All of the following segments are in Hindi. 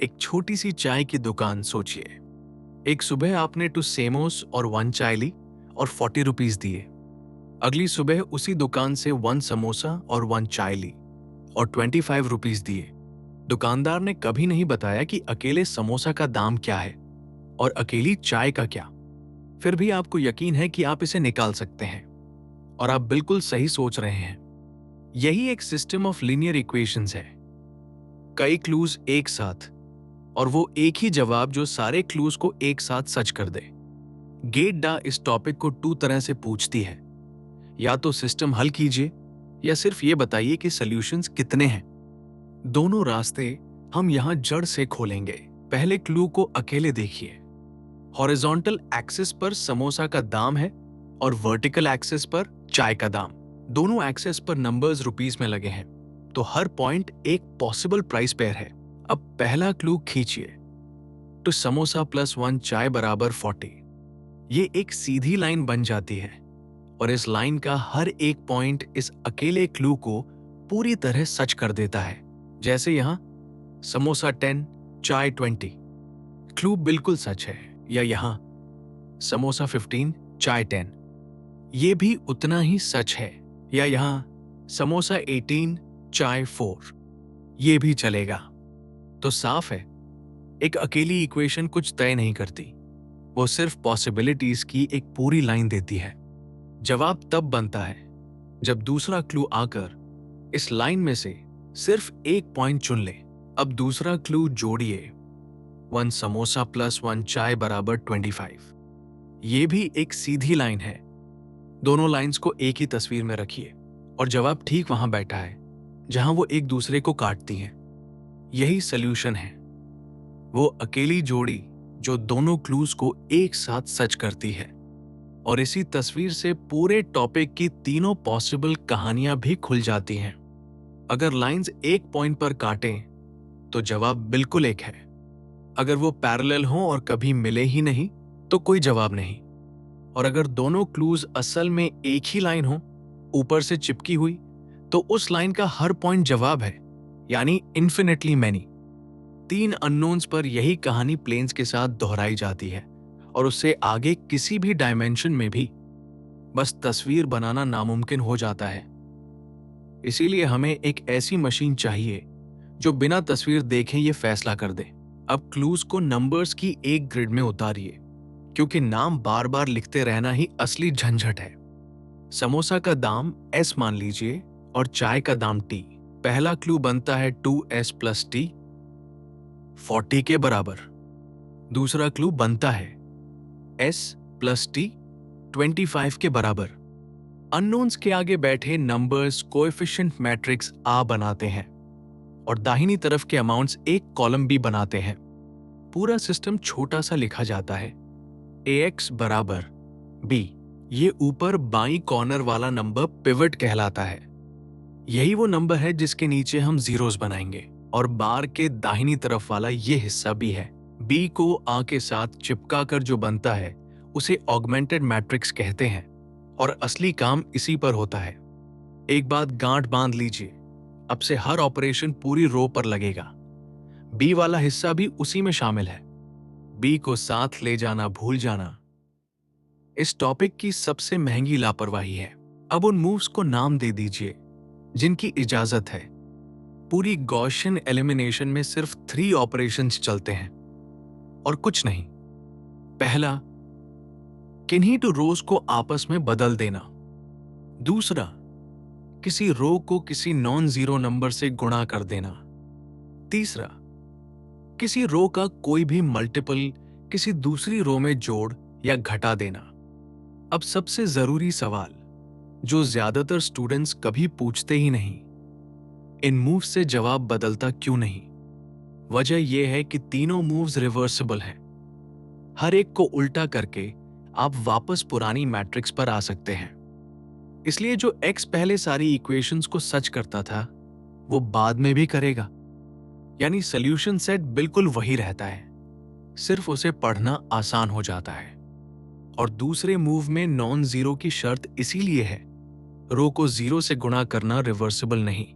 एक छोटी सी चाय की दुकान सोचिए। एक सुबह आपने टू सेमोस और वन चाय ली और 40 रुपीज दिए। अगली सुबह उसी दुकान से वन समोसा और वन चाय ली और 25 रुपीज दिए। दुकानदार ने कभी नहीं बताया कि अकेले समोसा का दाम क्या है और अकेली चाय का क्या। फिर भी आपको यकीन है कि आप इसे निकाल सकते हैं और आप बिल्कुल सही सोच रहे हैं। यही एक सिस्टम ऑफ लीनियर इक्वेशंस है। कई क्लूज एक साथ और वो एक ही जवाब जो सारे क्लूज को एक साथ सच कर दे। गेट डा इस टॉपिक को 2 तरह से पूछती है, या तो सिस्टम हल कीजिए या सिर्फ ये बताइए कि सॉल्यूशंस कितने हैं। दोनों रास्ते हम यहां जड़ से खोलेंगे। पहले क्लू को अकेले देखिए। हॉरिजॉन्टल एक्सिस पर समोसा का दाम है और वर्टिकल एक्सिस पर चाय का दाम। दोनों एक्सिस पर नंबर्स रुपीस में लगे हैं, तो हर पॉइंट एक पॉसिबल प्राइस पेयर है। अब पहला क्लू खींचिए, तो समोसा प्लस वन चाय बराबर 40। ये एक सीधी लाइन बन जाती है और इस लाइन का हर एक पॉइंट इस अकेले क्लू को पूरी तरह सच कर देता है। जैसे यहां समोसा 10 चाय 20, क्लू बिल्कुल सच है। या यहां समोसा 15 चाय 10, ये भी उतना ही सच है। या यहां समोसा 18 चाय 4, ये भी चलेगा। तो साफ है, एक अकेली इक्वेशन कुछ तय नहीं करती, वो सिर्फ पॉसिबिलिटीज की एक पूरी लाइन देती है। जवाब तब बनता है जब दूसरा क्लू आकर इस लाइन में से सिर्फ एक पॉइंट चुन ले। अब दूसरा क्लू जोड़िए, वन समोसा प्लस वन चाय बराबर 25। ये भी एक सीधी लाइन है। दोनों लाइंस को एक ही तस्वीर में रखिए और जवाब ठीक वहां बैठा है जहां वो एक दूसरे को काटती हैं। यही सॉल्यूशन है, वो अकेली जोड़ी जो दोनों क्लूज को एक साथ सच करती है। और इसी तस्वीर से पूरे टॉपिक की तीनों पॉसिबल कहानियां भी खुल जाती हैं। अगर लाइंस एक पॉइंट पर काटें तो जवाब बिल्कुल एक है। अगर वो पैरेलल हों और कभी मिले ही नहीं तो कोई जवाब नहीं। और अगर दोनों क्लूज असल में एक ही लाइन हो, ऊपर से चिपकी हुई, तो उस लाइन का हर पॉइंट जवाब है, यानी इन्फिनिटली मैनी। 3 अननोन्स पर यही कहानी प्लेन्स के साथ दोहराई जाती है और उससे आगे किसी भी डायमेंशन में भी बस तस्वीर बनाना नामुमकिन हो जाता है। इसीलिए हमें एक ऐसी मशीन चाहिए जो बिना तस्वीर देखे ये फैसला कर दे। अब क्लूज को नंबर्स की एक ग्रिड में उतारिए, क्योंकि नाम बार बार लिखते रहना ही असली झंझट है। समोसा का दाम S मान लीजिए और चाय का दाम T। पहला क्लू बनता है 2S प्लस T 40 के बराबर। दूसरा क्लू बनता है S प्लस T 25 के बराबर। अननोन्स के आगे बैठे नंबर्स कोएफिशिएंट मैट्रिक्स A बनाते हैं और दाहिनी तरफ के अमाउंट्स एक कॉलम B बनाते हैं। पूरा सिस्टम छोटा सा लिखा जाता है, AX बराबर B। ये ऊपर बाईं कॉर्नर वाला नंबर पिवट कहलाता है। यही वो नंबर है जिसके नीचे हम जीरोस बनाएंगे। और बार के दाहिनी तरफ वाला ये हिस्सा भी है। B को A के साथ चिपका कर जो बनता है उसे ऑगमेंटेड मैट्रिक्स कहते हैं और असली काम इसी पर होता है। एक बात गांठ बांध लीजिए, अब से हर ऑपरेशन पूरी रो पर लगेगा। B वाला हिस्सा भी उसी में शामिल है। B को साथ ले जाना भूल जाना इस टॉपिक की सबसे महंगी लापरवाही है। अब उन मूव्स को नाम दे दीजिए जिनकी इजाजत है। पूरी गॉसियन एलिमिनेशन में सिर्फ 3 ऑपरेशंस चलते हैं और कुछ नहीं। पहला, किन्हीं टू रोज को आपस में बदल देना। दूसरा, किसी रो को किसी नॉन जीरो नंबर से गुणा कर देना। तीसरा, किसी रो का कोई भी मल्टीपल किसी दूसरी रो में जोड़ या घटा देना। अब सबसे जरूरी सवाल जो ज्यादातर स्टूडेंट्स कभी पूछते ही नहीं, इन मूव्स से जवाब बदलता क्यों नहीं? वजह यह है कि तीनों मूव्स रिवर्सिबल हैं। हर एक को उल्टा करके आप वापस पुरानी मैट्रिक्स पर आ सकते हैं। इसलिए जो X पहले सारी इक्वेशंस को सच करता था वो बाद में भी करेगा। यानी सॉल्यूशन सेट बिल्कुल वही रहता है, सिर्फ उसे पढ़ना आसान हो जाता है। और दूसरे मूव में नॉन जीरो की शर्त इसीलिए है, रो को जीरो से गुणा करना रिवर्सिबल नहीं,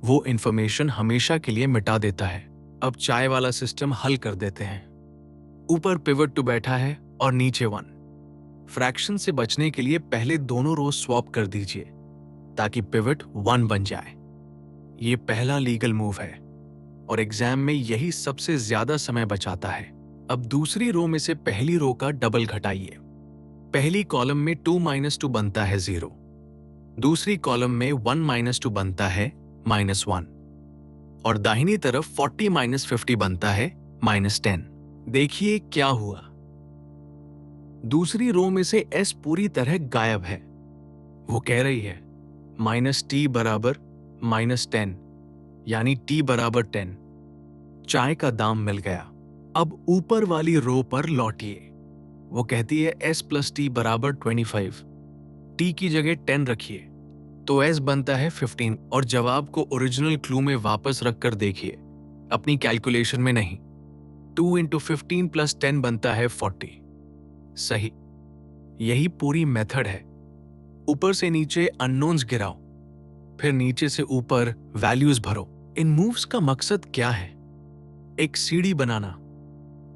वो इंफॉर्मेशन हमेशा के लिए मिटा देता है। अब चाय वाला सिस्टम हल कर देते हैं। ऊपर पिवट टू बैठा है और नीचे 1। फ्रैक्शन से बचने के लिए पहले दोनों रो स्वैप कर दीजिए ताकि पिवट 1 बन जाए। ये पहला लीगल मूव है और एग्जाम में यही सबसे ज्यादा समय बचाता है। अब दूसरी रो में से पहली रो का डबल घटाइए। पहली कॉलम में 2 - 2 बनता है 0। दूसरी कॉलम में 1 - 2 बनता है -1 और दाहिनी तरफ 40 - 50 बनता है -10। देखिए क्या हुआ। दूसरी रो में से s पूरी तरह गायब है। वो कह रही है -t बराबर -10 यानी t बराबर 10। चाय का दाम मिल गया। अब ऊपर वाली रो पर लौटिए। वो कहती है s + t बराबर 25। t की जगह 10 रखिए तो s बनता है 15 और जवाब को ओरिजिनल क्लू में वापस रखकर देखिए, अपनी कैलकुलेशन में नहीं। 2 × 15 + 10 बनता है 40। सही। यही पूरी मेथड है। ऊपर से नीचे अननोन्स गिराओ, फिर नीचे से ऊपर वैल्यूज भरो। इन मूव्स का मकसद क्या है? एक सीढ़ी बनाना।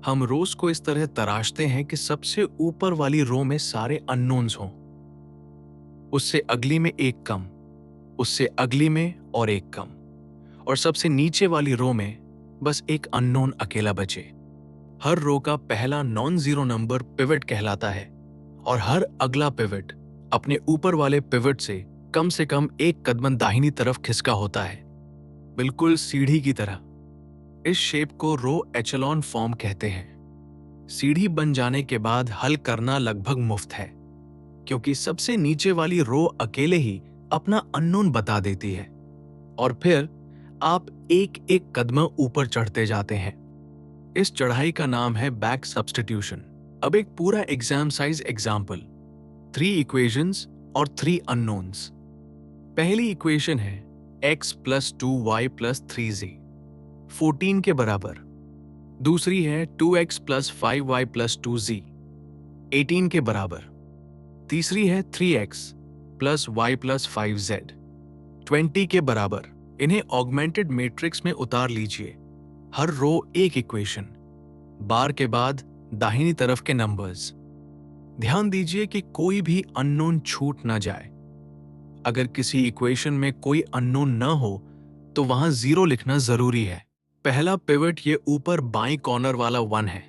हम रोज को इस तरह तराशते हैं कि सबसे ऊपर वाली रो में सारे अननोन्स हों, उससे अगली में एक कम, उससे अगली में और एक कम, और सबसे नीचे वाली रो में बस एक अननोन अकेला बचे। हर रो का पहला नॉन जीरो नंबर पिवट कहलाता है और हर अगला पिवट अपने ऊपर वाले पिवट से कम एक कदम दाहिनी तरफ खिसका होता है, बिल्कुल सीढ़ी की तरह। इस शेप को रो एचेलॉन फॉर्म कहते हैं। सीढ़ी बन जाने के बाद हल करना लगभग मुफ्त है, क्योंकि सबसे नीचे वाली रो अकेले ही अपना अननोन बता देती है और फिर आप एक एक कदम ऊपर चढ़ते जाते हैं। इस चढ़ाई का नाम है बैक सब्स्टिट्यूशन। अब एक पूरा एग्जाम साइज एग्जाम्पल, 3 इक्वेशंस और 3 अननोन्स। पहली इक्वेशन है x + 2y + 3z 14 के बराबर। दूसरी है 2x + 5y + 2z 18 के बराबर। तीसरी है 3x + y + 5z 20 के बराबर। इन्हें ऑगमेंटेड मैट्रिक्स में उतार लीजिए। हर रो एक इक्वेशन, बार के बाद दाहिनी तरफ के नंबर्स। ध्यान दीजिए कि कोई भी अननोन छूट ना जाए। अगर किसी इक्वेशन में कोई अननोन न हो तो वहां 0 लिखना जरूरी है। पहला पिवट ये ऊपर बाईं कॉर्नर वाला 1 है।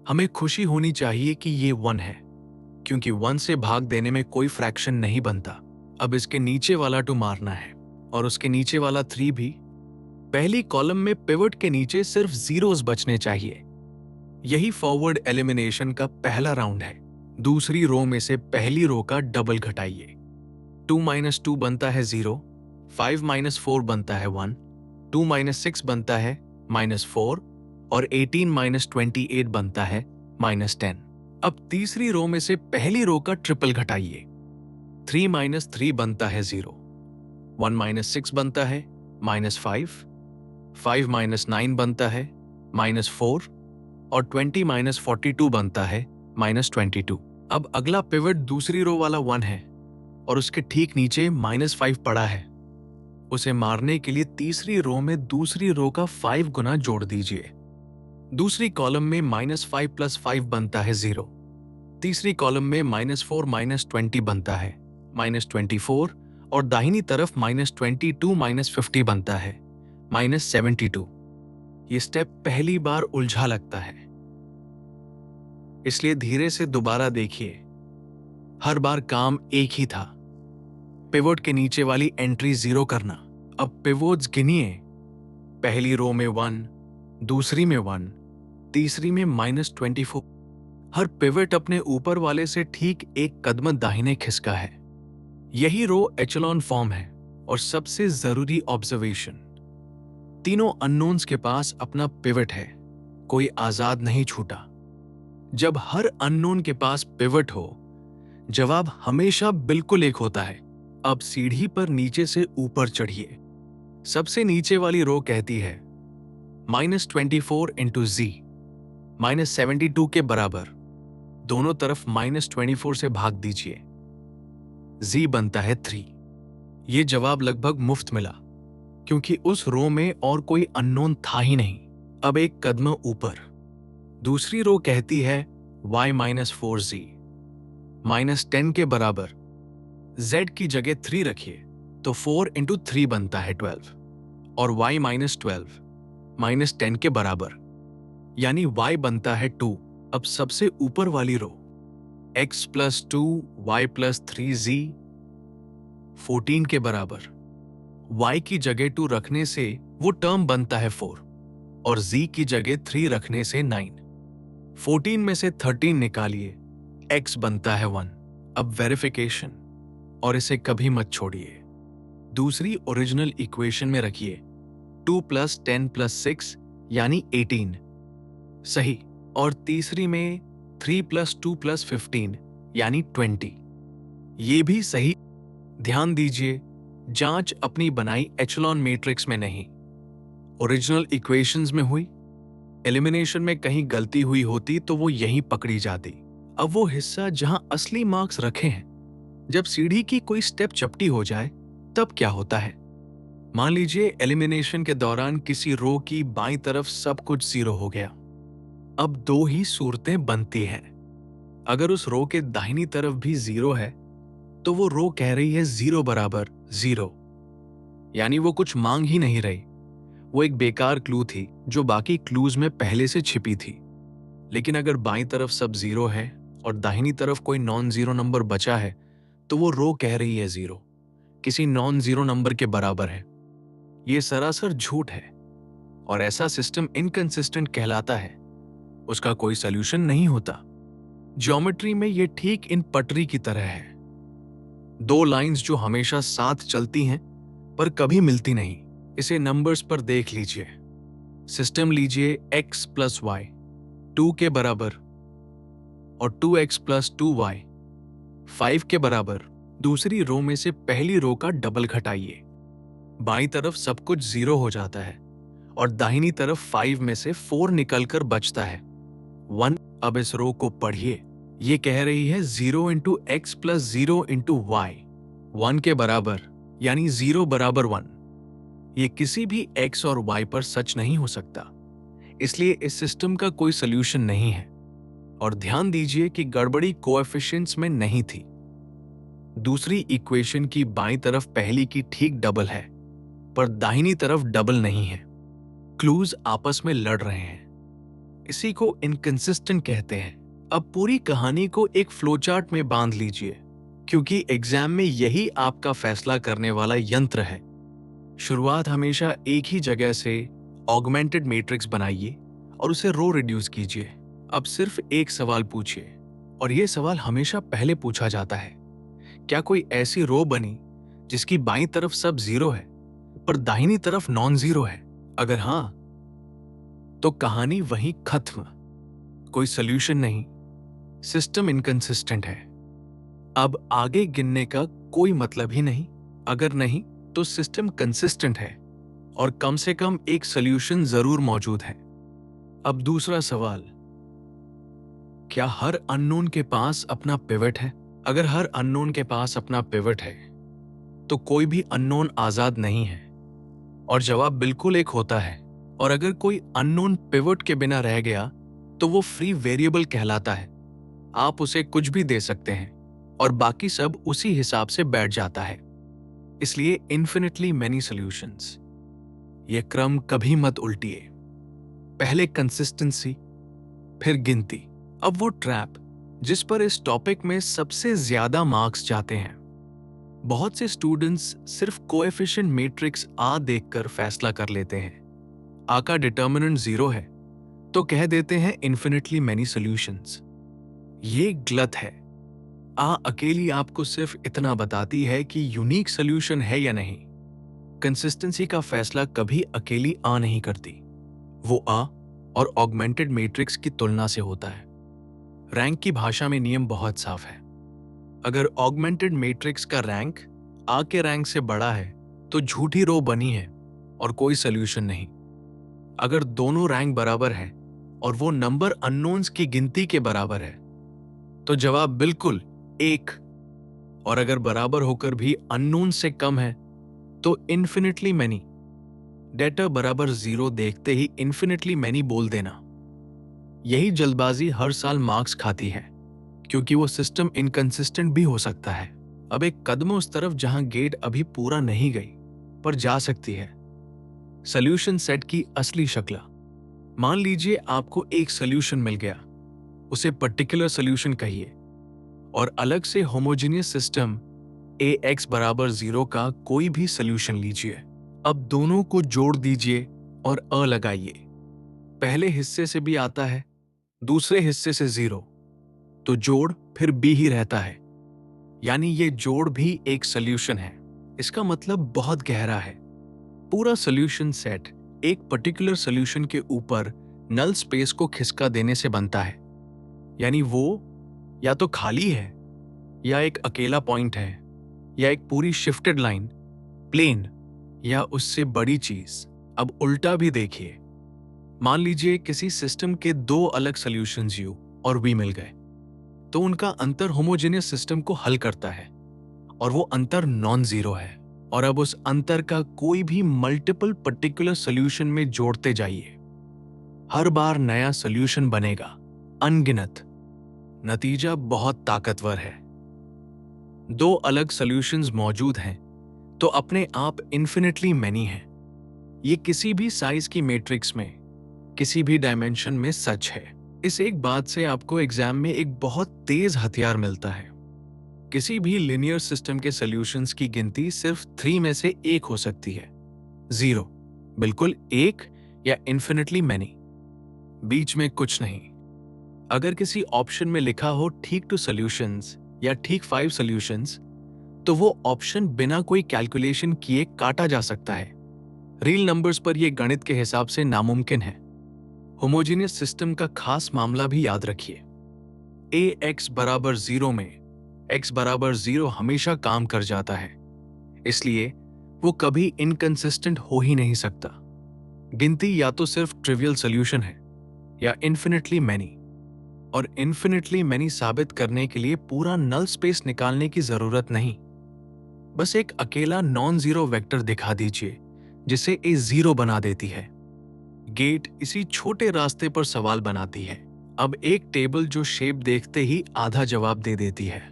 हमें खुशी होनी चाहिए कि ये 1 है, क्योंकि 1 से भाग देने में कोई फ्रैक्शन नहीं बनता। अब इसके नीचे वाला 2 मारना है और उसके नीचे वाला 3 भी। पहली कॉलम में पिवट के नीचे सिर्फ जीरोस बचने चाहिए। यही फॉरवर्ड एलिमिनेशन का पहला राउंड है। दूसरी रो में से पहली रो का डबल घटाइए। 2 - 2 बनता है 0, 5 - 4 बनता है 1, 2 - 6 बनता है -4 और 18 - 28 बनता है -10। अब तीसरी रो में से पहली रो का ट्रिपल घटाइए। 3 - 3 बनता है 0, 1 - 6 बनता है -5, 5 - 9 बनता है -4 और 20 - 42 बनता है -22। अब अगला पिवट दूसरी रो वाला 1 है और उसके ठीक नीचे -5 पड़ा है। उसे मारने के लिए तीसरी रो में दूसरी रो का 5 गुना जोड़ दीजिए। दूसरी कॉलम में -5 + 5 बनता है 0। तीसरी कॉलम में -4 - 20 बनता है -24 और दाहिनी तरफ -22 - 50 बनता है -72। ये स्टेप पहली बार उलझा लगता है, इसलिए धीरे से दोबारा देखिए। हर बार काम एक ही था, पिवोट के नीचे वाली एंट्री 0 करना। अब पिवोट्स गिनिए। पहली रो में 1, दूसरी में 1, तीसरी में -24। हर पिवट अपने ऊपर वाले से ठीक एक कदम दाहिने खिसका है। यही रो एचेलॉन फॉर्म है। और सबसे जरूरी ऑब्जर्वेशन, तीनों अननोन्स के पास अपना पिवट है, कोई आजाद नहीं छूटा। जब हर अननोन के पास पिवट हो, जवाब हमेशा बिल्कुल एक होता है। अब सीढ़ी पर नीचे से ऊपर चढ़िए। सबसे नीचे वाली रो कहती है -24 × z -72 के बराबर। दोनों तरफ -24 से भाग दीजिए। z बनता है 3। ये जवाब लगभग मुफ्त मिला, क्योंकि उस रो में और कोई अननोन था ही नहीं। अब एक कदम ऊपर, दूसरी रो कहती है y माइनस 4z माइनस 10 के बराबर। z की जगह 3 रखिए तो 4 इंटू 3 बनता है 12 और y माइनस 12 माइनस 10 के बराबर, यानी y बनता है 2। अब सबसे ऊपर वाली रो x plus 2 y plus 3z 14 के बराबर। y की जगह 2 रखने से वो टर्म बनता है 4 और z की जगह 3 रखने से 9। 14 में से 13 निकालिए, x बनता है 1। अब वेरिफिकेशन, और इसे कभी मत छोड़िए। दूसरी ओरिजिनल इक्वेशन में रखिए 2 प्लस 10 प्लस 6 यानी 18, सही। और तीसरी में 3 प्लस 2 प्लस 15 यानी 20, ये भी सही। ध्यान दीजिए, जांच अपनी बनाई एचेलॉन मैट्रिक्स में नहीं, ओरिजिनल इक्वेशंस में हुई। एलिमिनेशन में कहीं गलती हुई होती तो वो यहीं पकड़ी जाती। अब वो हिस्सा जहां असली मार्क्स रखे हैं, जब सीढ़ी की कोई स्टेप चपटी हो जाए तब क्या होता है। मान लीजिए एलिमिनेशन के दौरान किसी रो की बाईं तरफ सब कुछ 0 हो गया। अब दो ही सूरतें बनती हैं। अगर उस रो के दाहिनी तरफ भी 0 है तो वो रो कह रही है 0 बराबर 0, यानी वो कुछ मांग ही नहीं रही। वो एक बेकार क्लू थी जो बाकी क्लूज में पहले से छिपी थी। लेकिन अगर बाईं तरफ सब 0 है और दाहिनी तरफ कोई नॉन जीरो नंबर बचा है तो वो रो कह रही है 0 किसी नॉन जीरो नंबर के बराबर है। ये सरासर झूठ है और ऐसा सिस्टम इनकंसिस्टेंट कहलाता है। उसका कोई सॉल्यूशन नहीं होता। ज्योमेट्री में ये ठीक इन पटरी की तरह है, दो लाइंस जो हमेशा साथ चलती हैं पर कभी मिलती नहीं। इसे नंबर्स पर देख लीजिए। सिस्टम लीजिए x प्लस वाई 2 के बराबर और 2x प्लस 2y 5 के बराबर। दूसरी रो में से पहली रो का डबल घटाइए, बाईं तरफ सब कुछ 0 हो जाता है और दाहिनी तरफ 5 में से 4 निकलकर बचता है 1। अब इस रो को पढ़िए, ये कह रही है 0 into x plus 0 into y 1 के बराबर, यानी 0 बराबर 1। ये किसी भी x और y पर सच नहीं हो सकता, इसलिए इस सिस्टम का कोई सॉल्यूशन नहीं है। और ध्यान दीजिए कि गड़बड़ी कोएफिशिएंट्स में नहीं थी। दूसरी इक्वेशन की बाईं तरफ पहली की ठीक डबल है पर दाहिनी तरफ डबल नहीं है। क्लूज आपस में लड़ रहे हैं, इसी को इनकंसिस्टेंट कहते हैं। अब पूरी कहानी को एक फ्लोचार्ट में बांध लीजिए, क्योंकि एग्जाम में यही आपका फैसला करने वाला यंत्र है। शुरुआत हमेशा एक ही जगह से ऑगमेंटेड मैट्रिक्स बनाइए और उसे रो रिड्यूस कीजिए। अब सिर्फ एक सवाल पूछिए, और यह सवाल हमेशा पहले पूछा जाता है, क्या कोई ऐसी रो बनी जिसकी बाईं तरफ सब 0 है पर दाहिनी तरफ नॉन जीरो है? अगर हां, तो कहानी वहीं खत्म, कोई सॉल्यूशन नहीं, सिस्टम इनकंसिस्टेंट है। अब आगे गिनने का कोई मतलब ही नहीं। अगर नहीं तो सिस्टम कंसिस्टेंट है और कम से कम एक सॉल्यूशन जरूर मौजूद है। अब दूसरा सवाल, क्या हर अननोन के पास अपना पिवट है? अगर हर अननोन के पास अपना पिवट है तो कोई भी अननोन आजाद नहीं है, और जवाब बिल्कुल एक होता है। और अगर कोई अननोन पिवट के बिना रह गया तो वो फ्री वेरिएबल कहलाता है। आप उसे कुछ भी दे सकते हैं और बाकी सब उसी हिसाब से बैठ जाता है। इसलिए इन्फिनिटली मेनी सॉल्यूशंस। यह क्रम कभी मत उल्टिए, पहले कंसिस्टेंसी फिर गिनती। अब वो ट्रैप जिस पर इस टॉपिक में सबसे ज्यादा मार्क्स जाते हैं। बहुत से स्टूडेंट्स सिर्फ कोएफिशिएंट मैट्रिक्स आ देखकर फैसला कर लेते हैं। आ का डिटर्मिनेंट 0 है तो कह देते हैं इन्फिनिटली मेनी सॉल्यूशंस। ये गलत है। आ अकेली आपको सिर्फ इतना बताती है कि यूनिक सॉल्यूशन है या नहीं। कंसिस्टेंसी का फैसला कभी अकेली आ नहीं करती, वो आ और ऑगमेंटेड मैट्रिक्स की तुलना से होता है। रैंक की भाषा में नियम बहुत साफ है। अगर ऑगमेंटेड मैट्रिक्स का रैंक आ के रैंक से बड़ा है तो झूठी रो बनी है और कोई सॉल्यूशन नहीं। अगर दोनों रैंक बराबर है और वो नंबर अननोन्स की गिनती के बराबर है तो जवाब बिल्कुल 1। और अगर बराबर होकर भी अननोन से कम है तो इन्फिनिटली मेनी। डेटा बराबर 0 देखते ही इन्फिनिटली मैनी बोल देना। यही जल्दबाजी हर साल मार्क्स खाती है, क्योंकि वो सिस्टम इनकंसिस्टेंट भी हो सकता है। अब एक कदम उस तरफ जहां गेट अभी पूरा नहीं गई, पर जा सकती है। सॉल्यूशन सेट की असली शक्ल। मान लीजिए आपको एक सॉल्यूशन मिल गया, उसे पर्टिकुलर सॉल्यूशन कहिए, और अलग से होमोजेनियस सिस्टम ax बराबर 0 का कोई भी सॉल्यूशन लीजिए। अब दोनों को जोड़ दीजिए और अ लगाइए। पहले हिस्से से भी आता है, दूसरे हिस्से से 0, तो जोड़ फिर b ही रहता है। यानी ये जोड़ भी एक सॉल्यूशन है। इसका मतलब बहुत गहरा है। पूरा सॉल्यूशन सेट एक पर्टिकुलर सॉल्यूशन के ऊपर नल स्पेस को खिसका देने से बनता है। यानी वो या तो खाली है, या एक अकेला पॉइंट है, या एक पूरी शिफ्टेड लाइन, प्लेन, या उससे बड़ी चीज। अब उल्टा भी देखिए। मान लीजिए किसी सिस्टम के दो अलग सॉल्यूशंस u और v मिल गए, तो उनका अंतर होमोजेनियस सिस्टम को हल करता है, और वो अंतर नॉन जीरो है। और अब उस अंतर का कोई भी मल्टीपल पर्टिकुलर सॉल्यूशन में जोड़ते जाइए। हर बार नया सॉल्यूशन बनेगा, अनगिनत। नतीजा बहुत ताकतवर है। दो अलग सॉल्यूशंस मौजूद हैं, तो अपने आप इन्फिनिटली मैनी है। ये किसी भी साइज की मैट्रिक्स में, किसी भी डायमेंशन में सच है। इस एक बात से आपको एग्जाम में एक बहुत तेज हथियार मिलता है। किसी भी लिनियर सिस्टम के सॉल्यूशंस की गिनती सिर्फ 3 में से 1 हो सकती है। 0, बिल्कुल 1, या इन्फिनिटली मैनी, बीच में कुछ नहीं। अगर किसी ऑप्शन में लिखा हो ठीक 2 सॉल्यूशंस या ठीक 5 सॉल्यूशंस, तो वो ऑप्शन बिना कोई कैलकुलेशन किए काटा जा सकता है। रियल नंबर्स पर यह गणित के हिसाब से नामुमकिन है। होमोजेनियस सिस्टम का खास मामला भी याद रखिए। ax बराबर 0 में x बराबर 0 हमेशा काम कर जाता है, इसलिए वो कभी इनकंसिस्टेंट हो ही नहीं सकता। गिनती या तो सिर्फ ट्रिवियल सॉल्यूशन है, या इन्फिनिटली मैनी। और इन्फिनिटली मैनी साबित करने के लिए पूरा नल स्पेस निकालने की जरूरत नहीं। बस एक अकेला नॉन जीरो वेक्टर दिखा दीजिए, जिसे ए 0 बना देती है। गेट इसी छोटे रास्ते पर सवाल बनाती है। अब एक टेबल जो शेप देखते ही आधा जवाब दे देती है।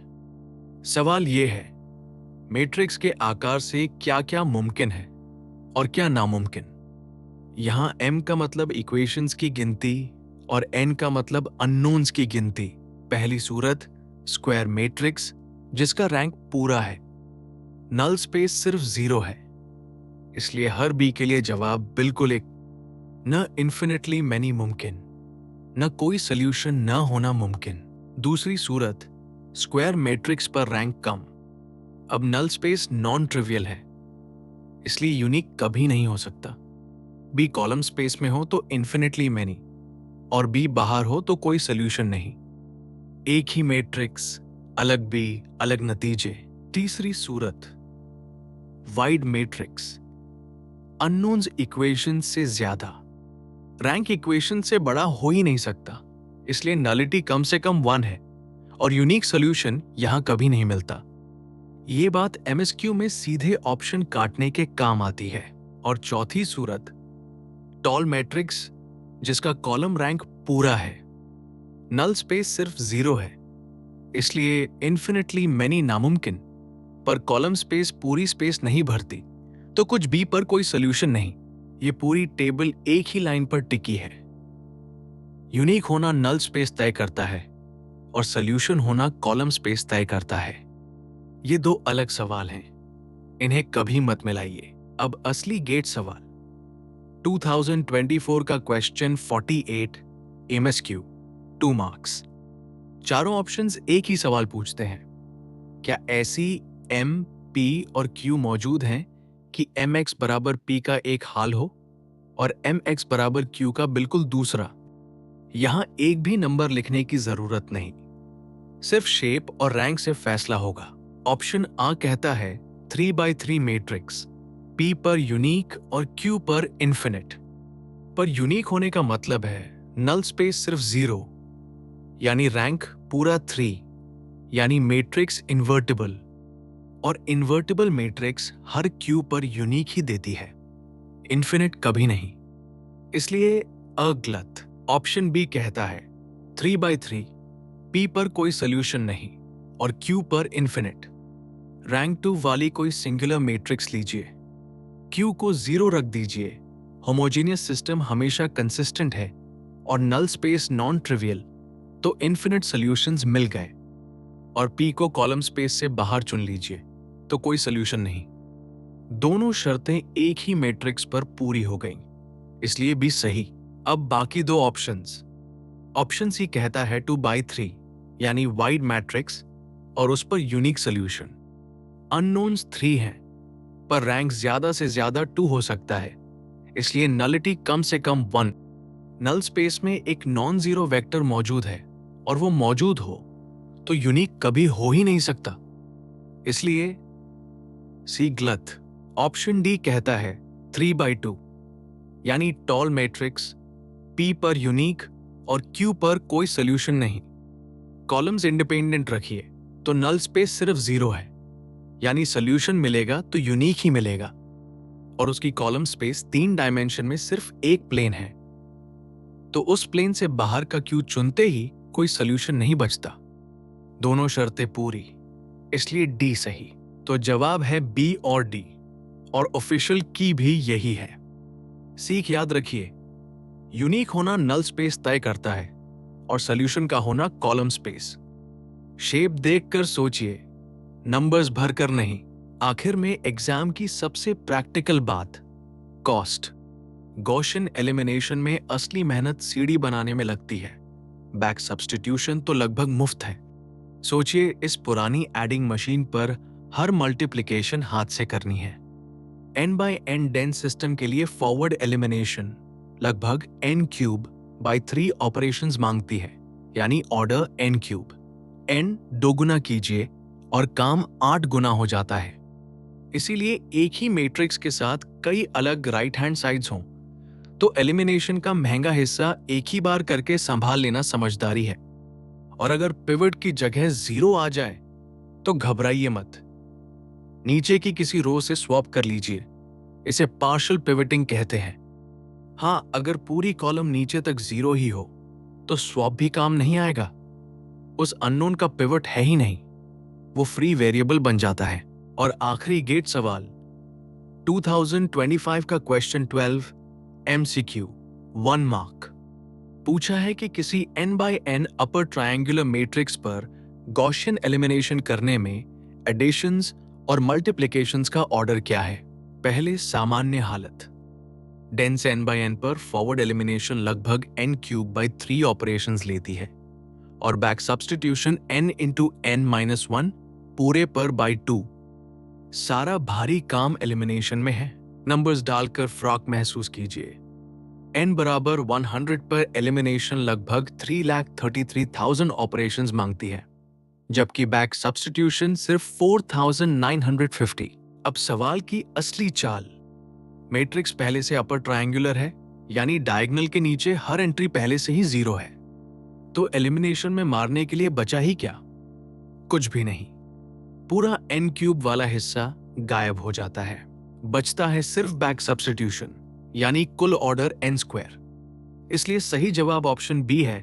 सवाल यह है, मैट्रिक्स के आकार से क्या क्या मुमकिन है और क्या नामुमकिन। यहां m का मतलब इक्वेशंस की गिनती और n का मतलब अननोन्स की गिनती। पहली सूरत स्क्वायर मैट्रिक्स जिसका रैंक पूरा है। नल स्पेस सिर्फ 0 है, इसलिए हर b के लिए जवाब बिल्कुल एक। न इन्फिनिटली मैनी मुमकिन, न कोई सॉल्यूशन न होना मुमकिन। दूसरी सूरत स्क्वायर मैट्रिक्स पर रैंक कम। अब नल स्पेस नॉन ट्रिवियल है, इसलिए यूनिक कभी नहीं हो सकता। बी कॉलम स्पेस में हो तो इन्फिनिटली मैनी, और बी बाहर हो तो कोई सॉल्यूशन नहीं। एक ही मैट्रिक्स, अलग बी, अलग नतीजे। तीसरी सूरत वाइड मैट्रिक्स, अननोन्स इक्वेशन से ज्यादा, रैंक इक्वेशन से बड़ा हो ही नहीं सकता, इसलिए नलिटी कम से कम 1 है, और यूनिक सॉल्यूशन यहां कभी नहीं मिलता। ये बात एमएसक्यू में सीधे ऑप्शन काटने के काम आती है। और चौथी सूरत टॉल मैट्रिक्स जिसका कॉलम रैंक पूरा है, नल स्पेस सिर्फ 0 है, इसलिए इन्फिनिटली मैनी नामुमकिन। पर कॉलम स्पेस पूरी स्पेस नहीं भरती, तो कुछ बी पर कोई सॉल्यूशन नहीं। ये पूरी टेबल एक ही लाइन पर टिकी है। यूनिक होना नल स्पेस तय करता है, और सॉल्यूशन होना कॉलम स्पेस तय करता है। ये दो अलग सवाल हैं, इन्हें कभी मत मिलाइए। अब असली गेट सवाल 2024 का क्वेश्चन 48 एमएसक्यू 2 मार्क्स। चारों ऑप्शंस एक ही सवाल पूछते हैं, क्या ऐसी m, p और q मौजूद हैं कि mx बराबर p का एक हाल हो और mx बराबर q का बिल्कुल दूसरा। यहां एक भी नंबर लिखने की जरूरत नहीं, सिर्फ शेप और रैंक से फैसला होगा। ऑप्शन आ कहता है 3x3 मैट्रिक्स, p पर यूनिक और q पर इन्फिनिट। पर यूनिक होने का मतलब है नल स्पेस सिर्फ 0, यानी रैंक पूरा 3, यानी मैट्रिक्स इन्वर्टिबल, और इन्वर्टिबल मैट्रिक्स हर q पर यूनिक ही देती है। इन्फिनिट कभी नहीं। इसलिए गलत। ऑप्शन बी कहता है 3/3 पी पर कोई सोल्यूशन नहीं और क्यू पर इन्फिनिट। रैंक 2 वाली कोई सिंगुलर मैट्रिक्स लीजिए, क्यू को 0 रख दीजिए, होमोजेनियस सिस्टम हमेशा कंसिस्टेंट है और नल स्पेस नॉन ट्रिवियल, तो इन्फिनिट सॉल्यूशंस मिल गए। और पी को कॉलम स्पेस से बाहर चुन लीजिए तो कोई सॉल्यूशन नहीं। दोनों शर्तें एक ही मैट्रिक्स पर पूरी हो गईं, इसलिए भी सही। अब बाकी दो ऑप्शंस। ऑप्शन सी कहता है 2/3 यानी वाइड मैट्रिक्स और उस पर यूनिक सॉल्यूशन। अननोन्स 3 हैं पर रैंक ज्यादा से ज्यादा 2 हो सकता है, इसलिए नलिटी कम से कम 1। नल स्पेस में एक नॉन जीरो वेक्टर मौजूद है और वो मौजूद हो तो यूनिक कभी हो ही नहीं सकता, इसलिए सी गलत। ऑप्शन डी कहता है 3/2 यानी टॉल मैट्रिक्स, पी पर यूनिक और क्यू पर कोई सोल्यूशन नहीं। कॉलम्स इंडिपेंडेंट रखिए तो नल स्पेस सिर्फ 0 है, यानी सोल्यूशन मिलेगा तो यूनिक ही मिलेगा। और उसकी कॉलम स्पेस 3 डायमेंशन में सिर्फ एक प्लेन है, तो उस प्लेन से बाहर का क्यू चुनते ही कोई सोल्यूशन नहीं बचता। दोनों शर्तें पूरी, इसलिए डी सही। तो जवाब है बी और डी, और ऑफिशियल की भी यही है। सीख याद रखिए, यूनिक होना नल स्पेस तय करता है और सोल्यूशन का होना कॉलम स्पेस। शेप देखकर सोचिए, नंबर्स भरकर नहीं। आखिर में एग्जाम की सबसे प्रैक्टिकल बात, कॉस्ट। गॉसियन एलिमिनेशन में असली मेहनत सीडी बनाने में लगती है, बैक सब्स्टिट्यूशन तो लगभग मुफ्त है। सोचिए, इस पुरानी एडिंग मशीन पर हर मल्टीप्लिकेशन हाथ से करनी है। n/n डेंस सिस्टम के लिए फॉरवर्ड एलिमिनेशन लगभग n³ 3 ऑपरेशंस मांगती है, यानी ऑर्डर n³। n दोगुना कीजिए और काम 8 गुना हो जाता है। इसीलिए एक ही मैट्रिक्स के साथ कई अलग राइट हैंड साइड्स हों तो एलिमिनेशन का महंगा हिस्सा एक ही बार करके संभाल लेना समझदारी है। और अगर पिवट की जगह 0 आ जाए तो घबराइए मत, नीचे की किसी रो से स्वैप कर लीजिए, इसे पार्शियल पिवटिंग कहते हैं। हाँ, अगर पूरी कॉलम नीचे तक 0 ही हो तो स्वैप भी काम नहीं आएगा, उस अननोन का पिवट है ही नहीं, वो फ्री वेरिएबल बन जाता है। और आखिरी गेट सवाल, 2025 का क्वेश्चन 12 MCQ 1 मार्क। पूछा है कि किसी n/n अपर ट्रायंगुलर मैट्रिक्स पर गॉसियन एलिमिनेशन करने में एडिशंस और मल्टीप्लिकेशंस का ऑर्डर क्या है। पहले सामान्य हालत, डेंस n/n पर फॉरवर्ड एलिमिनेशन लगभग n³ 3 ऑपरेशंस लेती है और बैक सब्स्टिट्यूशन n × n-1 पूरे पर बाई 2। सारा भारी काम एलिमिनेशन में है। नंबर्स डालकर फ्रॉक महसूस कीजिए। n बराबर 100 पर एलिमिनेशन लगभग 3,33,000 ऑपरेशंस मांगती है, जबकि बैक सब्स्टिट्यूशन सिर्फ 4,950। अब सवाल की असली चाल, मैट्रिक्स पहले से अपर ट्रायंगुलर है, यानी डायगोनल के नीचे हर एंट्री पहले से ही 0 है, तो एलिमिनेशन में मारने के लिए बचा ही क्या, कुछ भी नहीं। पूरा n³ वाला हिस्सा गायब हो जाता है, बचता है सिर्फ बैक सब्स्टिट्यूशन, यानी कुल ऑर्डर n²। इसलिए सही जवाब ऑप्शन बी है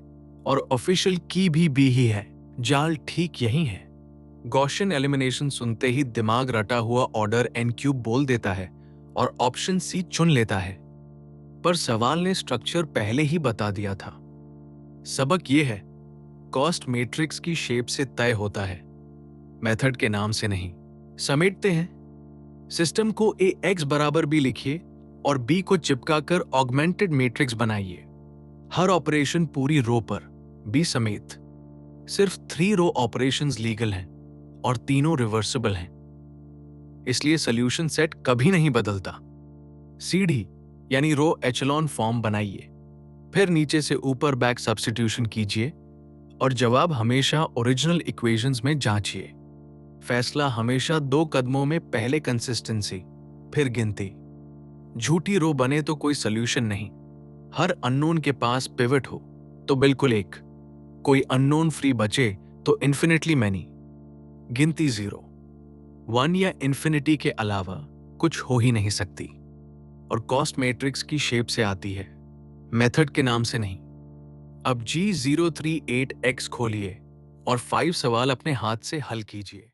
और ऑफिशियल की भी बी ही है। जाल ठीक यही है। गॉसियन एलिमिनेशन सुनते ही दिमाग रटा हुआ ऑर्डर n³ बोल देता है और ऑप्शन सी चुन लेता है, पर सवाल ने स्ट्रक्चर पहले ही बता दिया था। सबक यह है, कॉस्ट मैट्रिक्स की शेप से तय होता है, मेथड के नाम से नहीं। समेटते हैं, सिस्टम को Ax बराबर b लिखिए और b को चिपकाकर ऑगमेंटेड मैट्रिक्स बनाइए। हर ऑपरेशन पूरी रो पर b समेत। सिर्फ 3 रो ऑपरेशंस लीगल हैं और तीनों रिवर्सिबल हैं, इसलिए सॉल्यूशन सेट कभी नहीं बदलता। सीढ़ी यानी रो एचेलॉन फॉर्म बनाइए, फिर नीचे से ऊपर बैक सब्स्टिट्यूशन कीजिए और जवाब हमेशा ओरिजिनल इक्वेशंस में जांचिए। फैसला हमेशा 2 कदमों में, पहले कंसिस्टेंसी फिर गिनती। झूठी रो बने तो कोई सोल्यूशन नहीं। हर अननोन के पास पिवट हो तो बिल्कुल एक, कोई अननोन फ्री बचे तो इन्फिनिटली मैनी। गिनती 0, 1 या इन्फिनिटी के अलावा कुछ हो ही नहीं सकती। और कॉस्ट मैट्रिक्स की शेप से आती है, मेथड के नाम से नहीं। अब G038X खोलिए और 5 सवाल अपने हाथ से हल कीजिए।